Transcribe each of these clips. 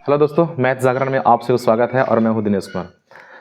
Hello दोस्तों, math जागरण में आप सभी को स्वागत है और मैं हूं दिनेश कुमार।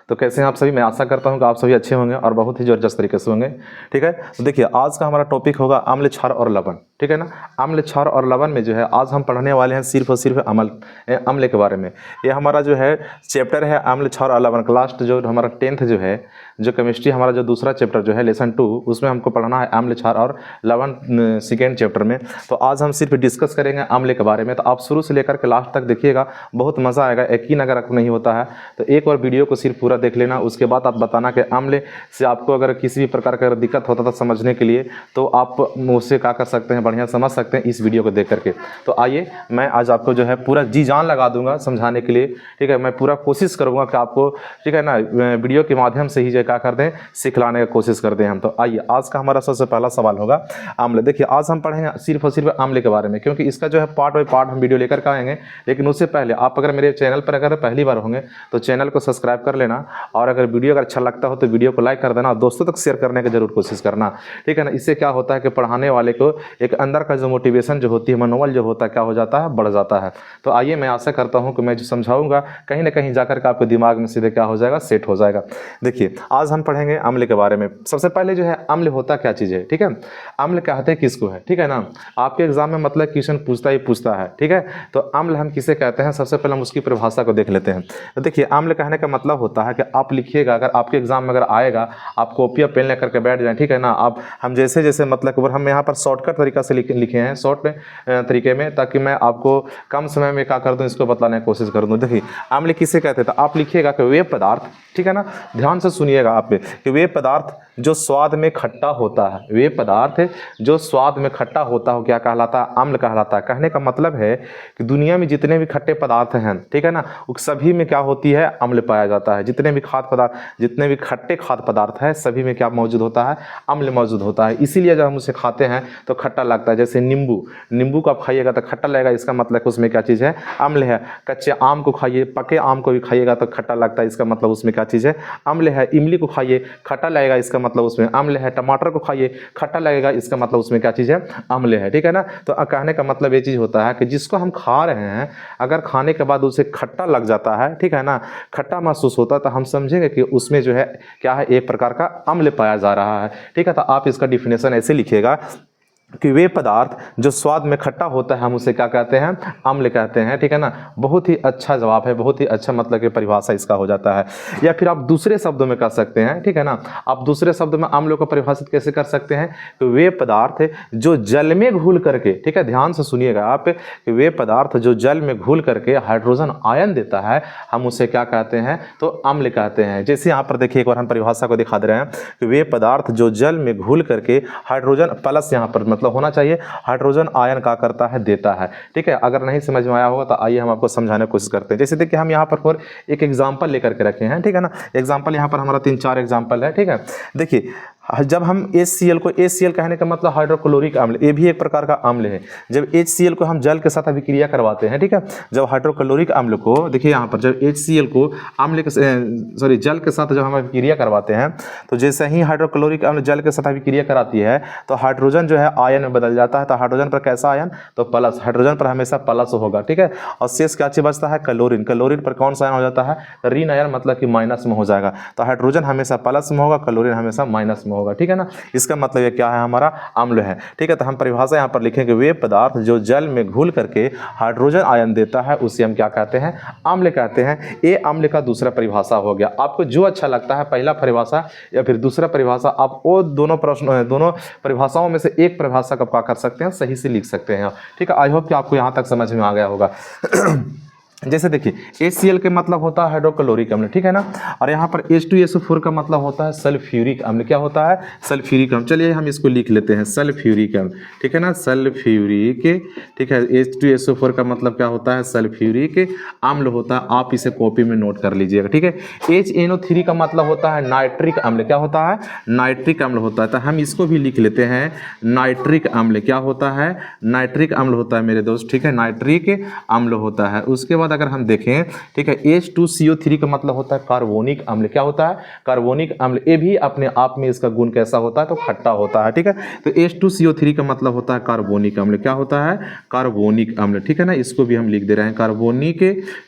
तो कैसे हैं आप सभी? मैं आशा करता हूं कि आप सभी अच्छे होंगे और बहुत ही ज़बरदस्त तरीके से होंगे। ठीक है, तो देखिए आज का हमारा टॉपिक होगा अम्ल, क्षार और लवण। ठीक है ना। अम्ल, क्षार और लवण में जो है आज हम पढ़ने वाले हैं सिर्फ और सिर्फ अम्ल के बारे में। ये हमारा जो है चैप्टर है अम्ल, क्षार और लवण। लास्ट जो हमारा 10th जो है, जो केमिस्ट्री हमारा जो दूसरा चैप्टर जो है लेसन 2, उसमें हमको पढ़ना है अम्ल, क्षार और लवण सेकेंड चैप्टर में। तो आज हम सिर्फ डिस्कस करेंगे अम्ल के बारे में। तो आप शुरू से लेकर के लास्ट तक देखिएगा, बहुत मज़ा आएगा। यकीन अगर आपको नहीं होता है तो एक और वीडियो को सिर्फ पूरा देख लेना, उसके बाद आप बताना कि अम्ल से आपको अगर किसी भी प्रकार का दिक्कत होता था समझने के लिए तो आप मुझसे क्या कर सकते हैं, बढ़िया समझ सकते हैं इस वीडियो को देख करके। तो आइए मैं आज आपको जो है पूरा जी जान लगा दूंगा समझाने के लिए। ठीक है, मैं पूरा कोशिश करूंगा कि आपको, ठीक है ना, वीडियो के माध्यम से ही जो क्या कर दें, सिखलाने की कोशिश करते हैं हम। तो आइए आज का हमारा सबसे पहला सवाल होगा अम्ल। देखिए आज हम पढ़ेंगे सिर्फ और सिर्फ अम्ल के बारे में, क्योंकि इसका जो है पार्ट बाई पार्ट हम वीडियो लेकर के आएंगे। लेकिन उससे पहले आप अगर मेरे चैनल पर अगर पहली बार होंगे तो चैनल को सब्सक्राइब कर लेना, और अगर वीडियो अगर अच्छा लगता हो तो वीडियो को लाइक कर देना और दोस्तों तक शेयर करने की जरूर कोशिश करना। ठीक है ना। इससे क्या होता है कि पढ़ाने वाले को एक अंदर का जो मोटिवेशन जो होती है, मनोबल जो होता है, क्या हो जाता है, बढ़ जाता है। तो आइए मैं आशा करता हूं कि मैं जो समझाऊंगा कहीं ना कहीं जाकर के आपके दिमाग में सीधे क्या हो जाएगा, सेट हो जाएगा। देखिए आज हम पढ़ेंगे अम्ल के बारे में। सबसे पहले जो है अम्ल होता क्या चीज़ है। ठीक है, अम्ल कहते हैं किसको है। ठीक है ना, आपके एग्जाम में मतलब क्वेश्चन पूछता है। ठीक है, तो अम्ल हम किसे कहते हैं, सबसे पहले हम उसकी परिभाषा को देख लेते हैं। तो देखिए अम्ल कहने का मतलब होता है कि आप लिखिएगा, अगर आपके एग्जाम में अगर आएगा, आप कॉपी या पेन लेकर के बैठ जाएं। ठीक है ना, आप हम जैसे जैसे मतलब हम यहाँ पर शॉर्टकट तरीका से लिखे हैं, शॉर्ट तरीके में, ताकि मैं आपको कम समय में क्या कर दूँ, इसको बताने की कोशिश कर दूँ। देखिए अम्ल किसे कहते हैं, तो आप लिखिएगा कि वे पदार्थ, ठीक है ना, ध्यान से सुनिएगा आप, कि वे पदार्थ जो स्वाद में खट्टा होता है, वे पदार्थ जो स्वाद में खट्टा होता हो क्या कहलाता है, अम्ल कहलाता है। कहने का मतलब है कि दुनिया में जितने भी खट्टे पदार्थ हैं, ठीक है ना, उन सभी में क्या होती है, अम्ल पाया जाता है। जितने भी खाद्य पदार्थ, जितने भी खट्टे खाद्य पदार्थ है, सभी में क्या मौजूद होता है, अम्ल मौजूद होता है। इसीलिए जब हम उसे खाते हैं तो खट्टा लगता है। जैसे नींबू को आप खाइएगा तो खट्टा लगेगा, इसका मतलब उसमें क्या चीज़ है, अम्ल है। कच्चे आम को खाइए, पके आम को भी खाइएगा तो खट्टा लगता है, इसका मतलब उसमें क्या चीज़ है, अम्ल है। इमली को खाइए, खट्टा लगेगा, इसका मतलब उसमें अम्ल है। टमाटर को खाइए, खट्टा लगेगा, इसका मतलब उसमें क्या चीज़ है, अम्ल है। ठीक है ना। तो कहने का मतलब ये चीज़ होता है कि जिसको हम खा रहे हैं, अगर खाने के बाद उसे खट्टा लग जाता है, ठीक है ना, खट्टा महसूस होता है, तो हम समझेंगे कि उसमें जो है क्या है, एक प्रकार का अम्ल पाया जा रहा है। ठीक है, तो आप इसका डिफिनेशन ऐसे लिखिएगा कि वे पदार्थ जो स्वाद में खट्टा होता है, हम उसे क्या कहते हैं, अम्ल कहते हैं। ठीक है ना, बहुत ही अच्छा जवाब है, बहुत ही अच्छा मतलब कि परिभाषा इसका हो जाता है। या फिर आप दूसरे शब्दों में कह सकते हैं, ठीक है ना, आप दूसरे शब्दों में अम्ल को परिभाषित कैसे कर सकते हैं, कि वे पदार्थ जो जल में घुल करके, ठीक है, ध्यान से सुनिएगा आप, कि वे पदार्थ जो जल में घुल करके हाइड्रोजन आयन देता है, हम उसे क्या कहते हैं, तो अम्ल कहते हैं। जैसे यहाँ पर देखिए एक बार हम परिभाषा को दिखा दे रहे हैं कि वे पदार्थ जो जल में घुल करके हाइड्रोजन प्लस, यहाँ पर होना चाहिए, हाइड्रोजन आयन का करता है, देता है। ठीक है, अगर नहीं समझ में आया होगा तो आइए हम आपको समझाने की कोशिश करते हैं। जैसे देखिए हम यहाँ पर एक एग्जांपल लेकर के रखे हैं। ठीक है ना, एग्जांपल यहाँ पर हमारा 3-4 एग्जांपल है। ठीक है, देखिए जब हम HCl को, HCl कहने का मतलब हाइड्रोक्लोरिक अम्ल, ये भी एक प्रकार का अम्ल है। जब HCl को हम जल के साथ अभिक्रिया करवाते हैं, ठीक है, जब हाइड्रोक्लोरिक अम्ल को, देखिए यहाँ पर जब HCl को अम्ल के जल के साथ जब हम अभिक्रिया करवाते हैं, तो जैसे ही हाइड्रोक्लोरिक अम्ल जल के साथ अभिक्रिया कराती है तो हाइड्रोजन जो है आयन में बदल जाता है। तो हाइड्रोजन पर कैसा आयन, तो प्लस, हाइड्रोजन पर हमेशा प्लस होगा। ठीक है, और शेष क्या चीज बचता है, क्लोरीन। क्लोरीन पर कौन सा आयन हो जाता है, ऋण आयन, मतलब कि माइनस में हो जाएगा। तो हाइड्रोजन हमेशा प्लस में होगा, क्लोरीन हमेशा माइनस में होगा। ठीक है ना, इसका मतलब ये क्या है, हमारा अम्ल है। ठीक है, तो हम परिभाषा यहाँ पर लिखेंगे, वे पदार्थ जो जल में घुल करके हाइड्रोजन आयन देता है, उसे हम क्या कहते हैं, अम्ल कहते हैं। ये अम्ल का दूसरा परिभाषा हो गया। आपको जो अच्छा लगता है, पहला परिभाषा या फिर दूसरा परिभाषा, आप वो दोनों परिभाषाओं में से एक परिभाषा का कर सकते हैं, सही से लिख सकते हैं। ठीक है, आई होप कि आपको यहाँ तक समझ में आ गया होगा। जैसे देखिए HCl के मतलब होता है हाइड्रोक्लोरिक अम्ल, ठीक है ना, और यहाँ पर H2SO4 का मतलब होता है सल्फ्यूरिक अम्ल। क्या होता है, सल्फ्यूरिक अम्ल। चलिए हम इसको लिख लेते हैं, सल्फ्यूरिक अम्ल। ठीक है ना, सल्फ्यूरिक, ठीक है, H2SO4 का मतलब क्या होता है, सल्फ्यूरिक अम्ल होता है। आप इसे कॉपी में नोट कर लीजिएगा। ठीक है, HNO3 का मतलब होता है नाइट्रिक अम्ल। क्या होता है, नाइट्रिक अम्ल होता है। तो हम इसको भी लिख लेते हैं, नाइट्रिक अम्ल। क्या होता है, नाइट्रिक अम्ल होता है मेरे दोस्त। ठीक है, नाइट्रिक अम्ल होता है। उसके बाद बाद अगर हम देखें, ठीक है, H2CO3 का मतलब होता है कार्बोनिक अम्ल। क्या होता है? कार्बोनिक अम्ल। ये भी अपने आप में इसका गुण कैसा होता है? तो खट्टा होता है, ठीक है। तो H2CO3 का मतलब होता है कार्बोनिक अम्ल। क्या होता है? कार्बोनिक अम्ल, ठीक है ना। इसको भी हम लिख दे रहे हैं कार्बोनिक,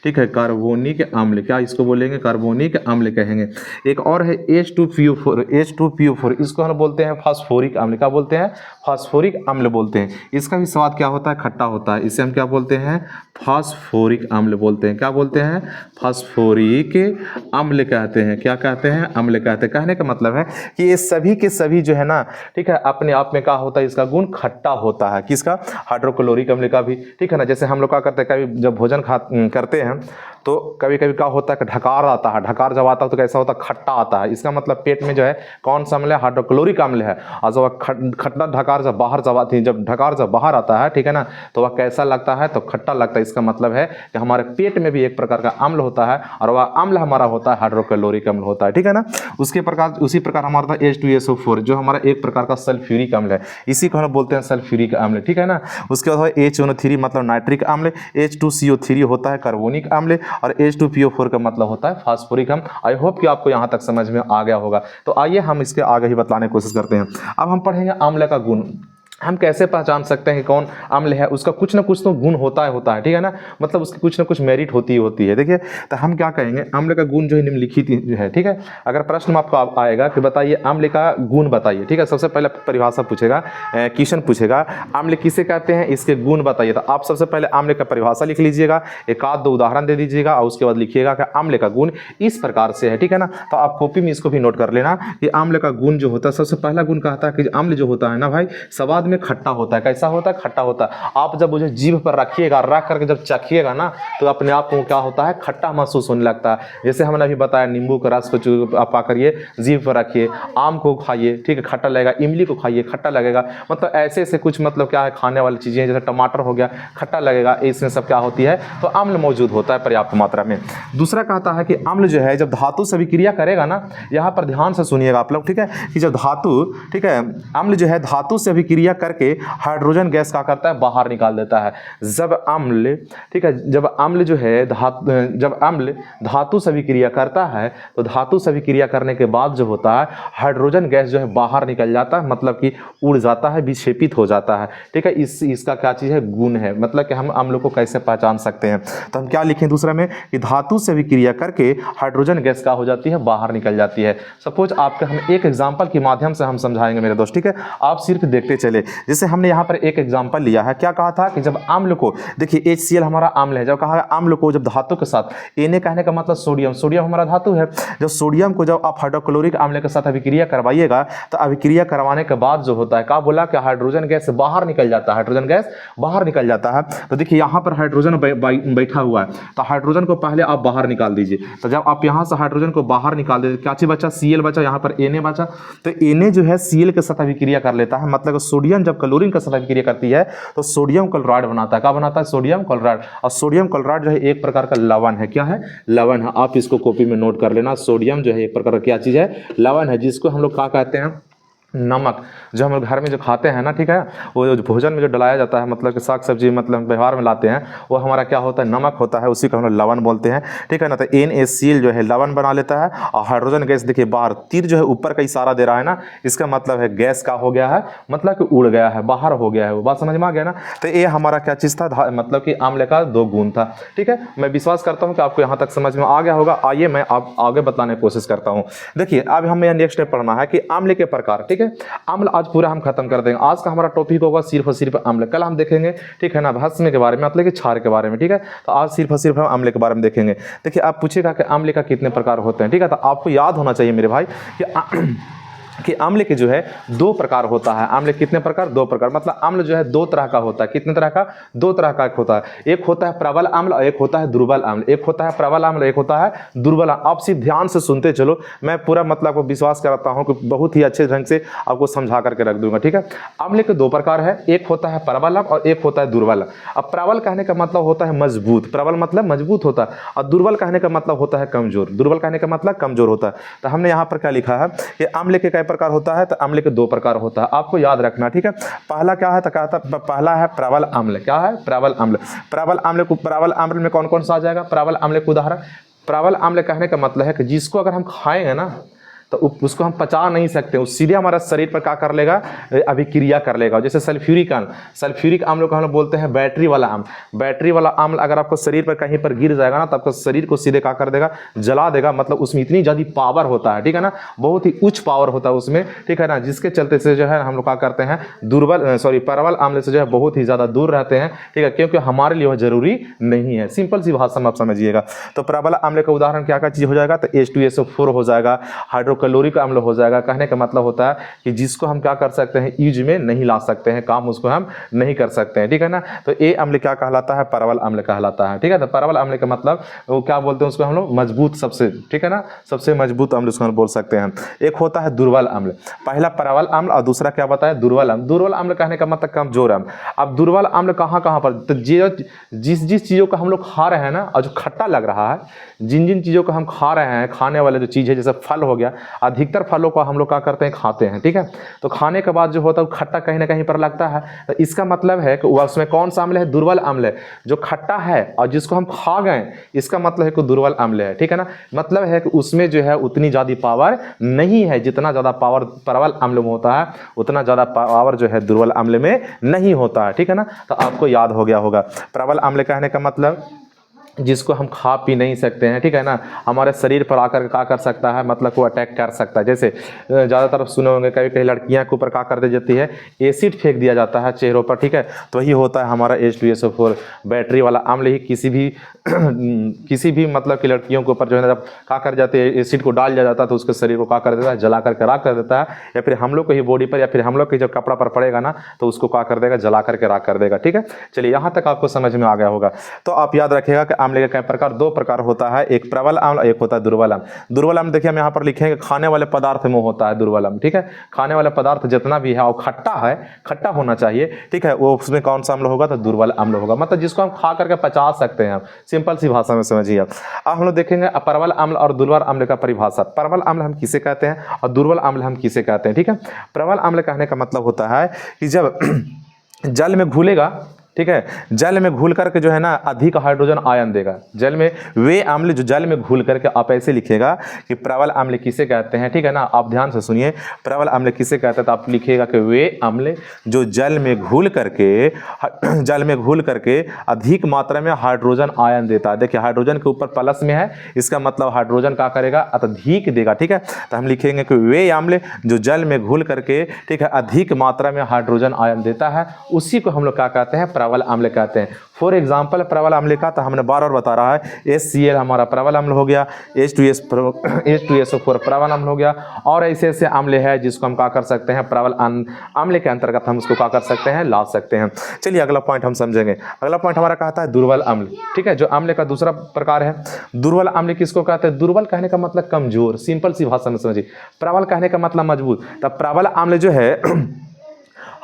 ठीक है, कार्बोनिक अम्ल। क्या इसको बोलेंगे? कार्बोनिक अम्ल कहेंगे। एक और है H2PO4, इसको हम बोलते हैं फास्फोरिक अम्ल। क्या बोलते हैं? फास्फोरिक अम्ल बोलते हैं। इसका भी स्वाद क्या होता है? खट्टा होता है। इसे हम क्या बोलते हैं? फास्फोरिक अम्ल बोलते हैं। क्या बोलते हैं? फास्फोरिक अम्ल कहते हैं। क्या कहते हैं? अम्ल कहते हैं। कहने का मतलब है कि ये सभी के सभी जो है ना, ठीक है, अपने आप में क्या होता है? इसका गुण खट्टा होता है। किसका? हाइड्रोक्लोरिक अम्ल का भी, ठीक है ना। जैसे हम लोग क्या करते हैं, कभी जब भोजन करते हैं तो कभी कभी क्या होता है कि ढकार आता है। ढकार जब आता है तो कैसा होता है? खट्टा आता है। इसका मतलब पेट में जो है कौन सा अम्ल है? हाइड्रोक्लोरिक अम्ल है। और जब खट्टा ढकार जब बाहर जब आती है, जब ढकार जब बाहर आता है, ठीक है ना, तो वह कैसा लगता है? तो खट्टा लगता है। इसका मतलब है कि हमारे पेट में भी एक प्रकार का अम्ल होता है और वह अम्ल हमारा होता है हाइड्रोक्लोरिक अम्ल होता है, ठीक है ना। उसी प्रकार हमारा H2SO4 जो हमारा एक प्रकार का सल्फ्यूरिक अम्ल है, इसी को हम बोलते हैं सल्फ्यूरिक अम्ल, ठीक है ना। उसके बाद HNO3 मतलब नाइट्रिक अम्ल, H2CO3 होता है कार्बोनिक अम्ल और H2PO4 का मतलब होता है फास्फोरिक अम्ल। आई होप कि आपको यहाँ तक समझ में आ गया होगा। तो आइए हम इसके आगे ही बताने की कोशिश करते हैं। अब हम पढ़ेंगे अम्ल का गुण। हम कैसे पहचान सकते हैं कि कौन अम्ल है? उसका कुछ ना कुछ तो गुण होता है, ठीक है ना। मतलब उसकी कुछ ना कुछ मेरिट होती है। देखिए, तो हम क्या कहेंगे, अम्ल का गुण जो है निम्नलिखित है, ठीक है। अगर प्रश्न आपको आएगा कि बताइए अम्ल का गुण बताइए, ठीक है। सबसे पहले परिभाषा पूछेगा, क्वेश्चन पूछेगा अम्ल किसे कहते हैं, इसके गुण बताइए। तो आप सबसे पहले अम्ल का परिभाषा लिख लीजिएगा, एक आध दो उदाहरण दे दीजिएगा और उसके बाद लिखिएगा कि अम्ल का गुण इस प्रकार से है, ठीक है ना। तो आप कॉपी में इसको भी नोट कर लेना कि अम्ल का गुण जो होता है, सबसे पहला गुण कहता है कि अम्ल जो होता है ना भाई, स्वाद में खट्टा होता है। कैसा होता है? खट्टा होता है। आप जब मुझे जीभ पर रखिएगा, रख करके जब चखिएगा ना, तो अपने आप को क्या होता है? खट्टा महसूस होने लगता है। जैसे हमने अभी बताया, नींबू का रस को आप करिए, जीभ पर रखिए, आम को खाइए, ठीक है, खट्टा लगेगा, इमली को खाइए, खट्टा लगेगा। मतलब ऐसे ऐसे कुछ मतलब क्या है, खाने वाली चीज़ें, जैसे टमाटर हो गया, खट्टा लगेगा। इसमें सब क्या होती है? तो अम्ल मौजूद होता है पर्याप्त मात्रा में। दूसरा कहता है कि अम्ल जो है जब धातु से अभिक्रिया करेगा ना, यहाँ पर ध्यान से सुनिएगा आप लोग, ठीक है, कि जब धातु, ठीक है, अम्ल जो है धातु से अभिक्रिया करके हाइड्रोजन गैस क्या करता है? बाहर निकाल देता है। जब अम्ल, ठीक है, जब अम्ल जो है जब अम्ल धातु से अभिक्रिया करता है, तो धातु से अभिक्रिया करने के बाद जो होता है, हाइड्रोजन गैस जो है बाहर निकल जाता है, मतलब कि उड़ जाता है, विक्षेपित हो जाता है, ठीक है। इसका क्या चीज़ है? गुण है। मतलब कि हम अम्ल को कैसे पहचान सकते हैं? तो हम क्या लिखें दूसरा में कि धातु से अभिक्रिया करके हाइड्रोजन गैस क्या हो जाती है? बाहर निकल जाती है। सपोज आपके हम एक एग्जाम्पल के माध्यम से हम समझाएंगे मेरे दोस्त, ठीक है। आप सिर्फ देखते चले। जैसे हमने यहाँ पर एक एग्जाम्पल लिया है, क्या कहा था कि जब अम्ल को, देखिए HCl हमारा अम्ल है, जब कहा है अम्ल को जब धातु के साथ, Na कहने का मतलब सोडियम हमारा धातु है, जब सोडियम को जब आप हाइड्रोक्लोरिक अम्ल के साथ अभिक्रिया करवाइएगा, तो अभिक्रिया करवाने के बाद जो होता है, क्या बोला कि हाइड्रोजन गैस बाहर निकल जाता है, हाइड्रोजन गैस बाहर निकल जाता है। तो देखिए यहाँ पर हाइड्रोजन बैठा हुआ है, तो हाइड्रोजन को पहले आप बाहर निकाल दीजिए। तो जब आप यहाँ से हाइड्रोजन को बाहर निकाल देते, क्या चीज बचा? Cl बचा, यहाँ पर Na बचा। तो Na जो है Cl के साथ अभिक्रिया कर लेता है, मतलब सोडियम जब क्लोरीन के साथ अभिक्रिया करती है तो सोडियम क्लोराइड बनाता है। क्या बनाता है? Sodium chloride. और सोडियम क्लोराइड जो है एक प्रकार का लवण है। क्या है? लवण है। आप इसको कॉपी में नोट कर लेना। सोडियम जो है एक प्रकार का क्या चीज़ है? लवण है, जिसको हम लोग क्या कहते हैं? नमक। जो हम लोग घर में जो खाते हैं ना, ठीक है, वो जो भोजन में जो डलाया जाता है, मतलब कि साग सब्जी मतलब व्यवहार में लाते हैं, वो हमारा क्या होता है? नमक होता है। उसी को हम लोग लवण बोलते हैं, ठीक है ना। तो NaCl जो है लवण बना लेता है और हाइड्रोजन गैस देखिए बाहर, तीर जो है ऊपर का इशारा दे रहा है ना, इसका मतलब है गैस का हो गया है, मतलब कि उड़ गया है, बाहर हो गया है। वो बात समझ में आ गया ना। तो ये हमारा क्या चीज़ था? मतलब कि अम्ल का दो गुण था, ठीक है। मैं विश्वास करता हूँ कि आपको यहाँ तक समझ में आ गया होगा। आइए मैं आप आगे बताने की कोशिश करता हूँ। देखिए अब हमें नेक्स्ट स्टेप पढ़ना है कि अम्ल के प्रकार, ठीक है। अम्ल आज पूरा हम खत्म कर देंगे। आज का हमारा टॉपिक होगा सिर्फ और सिर्फ अम्ल। कल हम देखेंगे, ठीक है ना, भस्म के बारे में, मतलब कि क्षार के बारे में, ठीक है। तो आज सिर्फ और सिर्फ हम अम्ल के बारे में देखेंगे। देखिए आप पूछेगा कि अम्ल का कितने प्रकार होते हैं, ठीक है। तो आपको याद होना चाहिए मेरे भाई कि अम्ल के जो है दो प्रकार होता है। अम्ल कितने प्रकार? दो प्रकार। मतलब अम्ल जो है दो तरह का होता है। कितने तरह का? दो तरह का होता है। एक होता है प्रबल अम्ल और एक होता है दुर्बल अम्ल। एक होता है प्रबल अम्ल, एक होता है दुर्बल अम्ल। आप सिर्फ ध्यान से सुनते चलो, मैं पूरा मतलब आपको विश्वास कराता हूँ कि बहुत ही अच्छे ढंग से आपको समझा करके रख दूंगा, ठीक है। अम्ल के दो प्रकार है, एक होता है प्रबल अम्ल और एक होता है दुर्बल अम्ल। अब प्रबल कहने का मतलब होता है मजबूत, प्रबल मतलब मजबूत होता है, और दुर्बल कहने का मतलब होता है कमजोर। दुर्बल कहने का मतलब कमजोर होता है। तो हमने यहाँ पर क्या लिखा है कि अम्ल के कई प्रकार होता है? तो अम्ल के 2 प्रकार होता है, आपको याद रखना, ठीक है। पहला क्या है? तो कहता है पहला है प्रबल अम्ल। क्या है? प्रबल अम्ल। प्रबल अम्ल में कौन कौन सा आ जाएगा? प्रबल अम्ल के उदाहरण, प्रबल अम्ल कहने का मतलब है कि जिसको अगर हम खाएंगे ना तो उसको हम पचा नहीं सकते, वो सीधे हमारा शरीर पर क्या कर लेगा? अभिक्रिया कर लेगा। जैसे सल्फ्यूरिक अम्ल को हम लोग बोलते हैं बैटरी वाला अम्ल। बैटरी वाला अम्ल अगर आपको शरीर पर कहीं पर गिर जाएगा ना तो आपको शरीर को सीधे क्या कर देगा? जला देगा। मतलब उसमें इतनी ज़्यादा पावर होता है, ठीक है ना, बहुत ही उच्च पावर होता है उसमें, ठीक है ना, जिसके चलते से जो है हम लोग क्या करते हैं? प्रबल अम्ल से जो है बहुत ही ज़्यादा दूर रहते हैं, ठीक है, क्योंकि हमारे लिए वह जरूरी नहीं है। सिंपल सी भाषा में आप समझिएगा। तो प्रबल अम्ल का उदाहरण क्या क्या चीज़ हो जाएगा? तो H2SO4 हो जाएगा, हाइड्रोक्लोरिक अम्ल हो जाएगा। कहने का मतलब होता है कि जिसको हम क्या कर सकते हैं? यूज में नहीं ला सकते हैं, काम उसको हम नहीं कर सकते हैं, ठीक है ना। तो ये अम्ल क्या कहलाता है? प्रबल अम्ल कहलाता है, ठीक है। तो प्रबल अम्ल का मतलब वो क्या बोलते हैं उसको हम लोग? मजबूत, सबसे, ठीक है ना, सबसे मजबूत अम्ल उसको हम बोल सकते हैं। एक होता है दुर्बल अम्ल। पहला प्रबल अम्ल और दूसरा क्या बताया? दुर्बल अम्ल। दुर्बल अम्ल कहने का मतलब कमजोर अम्ल। अब दुर्बल अम्ल कहाँ कहाँ पर? तो जिस चीज़ों को हम लोग खा रहे हैं ना और जो खट्टा लग रहा है, जिन चीज़ों को हम खा रहे हैं, खाने वाले जो चीज़ है, जैसे फल हो गया, अधिकतर फलों को हम लोग क्या करते हैं? खाते हैं, ठीक है। तो खाने के बाद जो होता है खट्टा कहीं ना कहीं पर लगता है, तो इसका मतलब है कि उसमें कौन सा अम्ल है? दुर्बल अम्ल है। जो खट्टा है और जिसको हम खा गए, इसका मतलब है कि दुर्बल अम्ल है, ठीक है ना। मतलब है कि उसमें जो है उतनी ज़्यादा पावर नहीं है, जितना ज़्यादा पावर प्रबल अम्ल में होता है उतना ज़्यादा पावर जो है दुर्बल अम्ल में नहीं होता है, ठीक है ना। तो आपको याद हो गया होगा। प्रबल अम्ल कहने का मतलब जिसको हम खा पी नहीं सकते हैं, ठीक है ना, हमारे शरीर पर आकर क्या कर सकता है? मतलब को अटैक कर सकता है। जैसे ज़्यादातर सुने होंगे कभी कहीं लड़कियां के ऊपर क्या कर दी जाती है? एसिड फेंक दिया जाता है चेहरों पर, ठीक है। तो वही होता है हमारा H2SO4 बैटरी वाला अम्ल ही किसी भी मतलब कि लड़कियों के ऊपर जो है ना जब क्या कर जाते हैं? एसिड को डाल दिया जाता है तो उसके शरीर को क्या कर देता है? जला करके राख कर देता है। या फिर हम लोग को ही बॉडी पर या फिर हम लोग के जब कपड़ा पर पड़ेगा ना तो उसको क्या कर देगा? जला करके राख कर देगा, ठीक है। चलिए यहाँ तक आपको समझ में आ गया होगा। तो आप याद रखिएगा कि अम्ल का प्रकार 2 प्रकार होता है, एक प्रबल अम्ल, एक होता है दुर्बल अम्ल। दुर्बल अम्ल देखिए हम यहाँ पर लिखेंगे खाने वाले पदार्थ में होता है दुर्बल अम्ल, ठीक है। खाने वाले पदार्थ जितना भी है और खट्टा है, खट्टा होना चाहिए, ठीक है, वो उसमें कौन सा अम्ल होगा? तो दुर्बल अम्ल होगा। मतलब जिसको हम खा करके पचा सकते हैं, सिंपल सी भाषा में समझिए। अब हम लोग देखेंगे प्रबल अम्ल और दुर्बल अम्ल का परिभाषा। प्रबल अम्ल हम किसे कहते हैं और दुर्बल अम्ल हम किसे कहते हैं, ठीक है। प्रबल अम्ल कहने का मतलब होता है कि जब जल में घुलेगा, ठीक है, जल में घुल करके जो है ना अधिक हाइड्रोजन आयन देगा। जल में वे अम्ल जो जल में घुल करके, आप ऐसे लिखिएगा कि प्रबल अम्ल किसे कहते हैं, ठीक है ना। आप ध्यान से सुनिए, प्रबल अम्ल किसे कहते हैं? तो आप लिखिएगा कि वे अम्ल जो जल में घुल करके अधिक मात्रा में हाइड्रोजन आयन देता है। देखिए हाइड्रोजन के ऊपर प्लस में है, इसका मतलब हाइड्रोजन क्या करेगा? अत्यधिक देगा, ठीक है। तो हम लिखेंगे कि वे अम्ल जो जल में घुल करके, ठीक है, अधिक मात्रा में हाइड्रोजन आयन देता है, उसी को हम लोग क्या कहते हैं? प्रबल अम्ल कहते हैं। फॉर एग्जाम्पल प्रबल अम्ल का तो हमने बार बार बता रहा है, HCl हमारा प्रबल अम्ल हो गया, H2SO4 प्रबल अम्ल हो गया, और ऐसे ऐसे अम्ल है जिसको हम क्या कर सकते हैं? प्रबल अम्ल के अंतर्गत हम उसको क्या कर सकते हैं? ला सकते हैं। चलिए अगला पॉइंट हम समझेंगे। अगला पॉइंट हमारा कहता है दुर्बल अम्ल, ठीक है, जो अम्ल का दूसरा प्रकार है। दुर्बल अम्ल किसको कहते हैं? दुर्बल कहने का मतलब कमजोर, सिंपल सी भाषा में समझिए। प्रबल कहने का मतलब मजबूत। तब प्रबल अम्ल जो है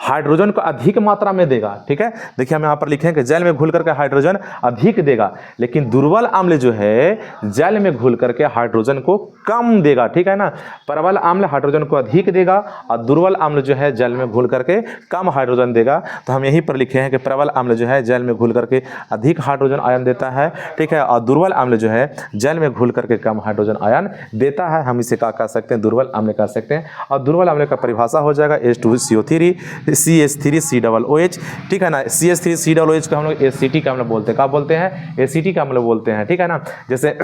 हाइड्रोजन को अधिक मात्रा में देगा, ठीक है। देखिए हम यहाँ पर लिखें कि जल में घुल करके हाइड्रोजन अधिक देगा, लेकिन दुर्बल अम्ल जो है जल में घुल करके हाइड्रोजन को कम देगा, ठीक है ना। प्रबल अम्ल हाइड्रोजन को अधिक देगा और दुर्बल अम्ल जो है जल में घुल करके कम हाइड्रोजन देगा। तो हम यहीं पर लिखे हैं कि प्रबल अम्ल जो है जल में घुल करके अधिक हाइड्रोजन आयन देता है, ठीक है, और दुर्बल अम्ल जो है जल में घुल करके कम हाइड्रोजन आयन देता है। हम इसे क्या कह सकते हैं? दुर्बल अम्ल कह सकते हैं। और दुर्बल अम्ल का परिभाषा हो जाएगा H2CO3 CH3COOH, ठीक है ना। CH3COOH को हम लोग एसिटिक अम्ल बोलते हैं। क्या बोलते हैं? एसिटिक अम्ल बोलते हैं, ठीक है ना। जैसे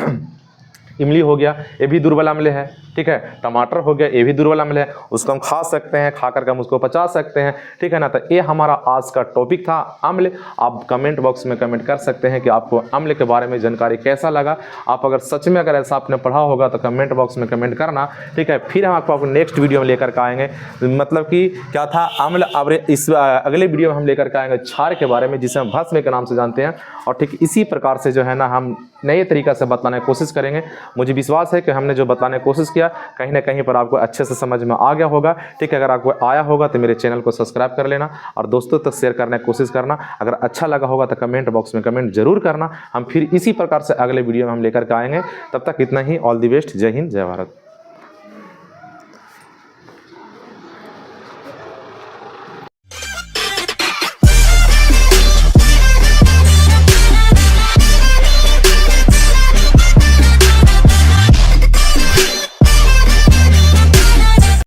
इमली हो गया, ये भी दुर्बल अम्ल है, ठीक है। टमाटर हो गया, ये भी दुर्बल अम्ल है, उसको हम खा सकते हैं, खा करके हम उसको पचा सकते हैं, ठीक है ना। तो ये हमारा आज का टॉपिक था अम्ल। आप कमेंट बॉक्स में कमेंट कर सकते हैं कि आपको अम्ल के बारे में जानकारी कैसा लगा। आप अगर सच में अगर ऐसा आपने पढ़ा होगा तो कमेंट बॉक्स में कमेंट करना, ठीक है। फिर हम आपको नेक्स्ट वीडियो में लेकर के आएंगे। मतलब कि क्या था अम्ल, अब इस अगले वीडियो में हम लेकर के आएंगे क्षार के बारे में, जिसे हम भस्म के नाम से जानते हैं। और ठीक इसी प्रकार से जो है ना हम नए तरीका से बताने की कोशिश करेंगे। मुझे विश्वास है कि हमने जो बताने की कोशिश किया कहीं ना कहीं पर आपको अच्छे से समझ में आ गया होगा, ठीक है। अगर आपको आया होगा तो मेरे चैनल को सब्सक्राइब कर लेना और दोस्तों तक शेयर करने की कोशिश करना। अगर अच्छा लगा होगा तो कमेंट बॉक्स में कमेंट जरूर करना। हम फिर इसी प्रकार से अगले वीडियो में हम लेकर के आएंगे। तब तक इतना ही। All the best. जय हिंद, जय भारत।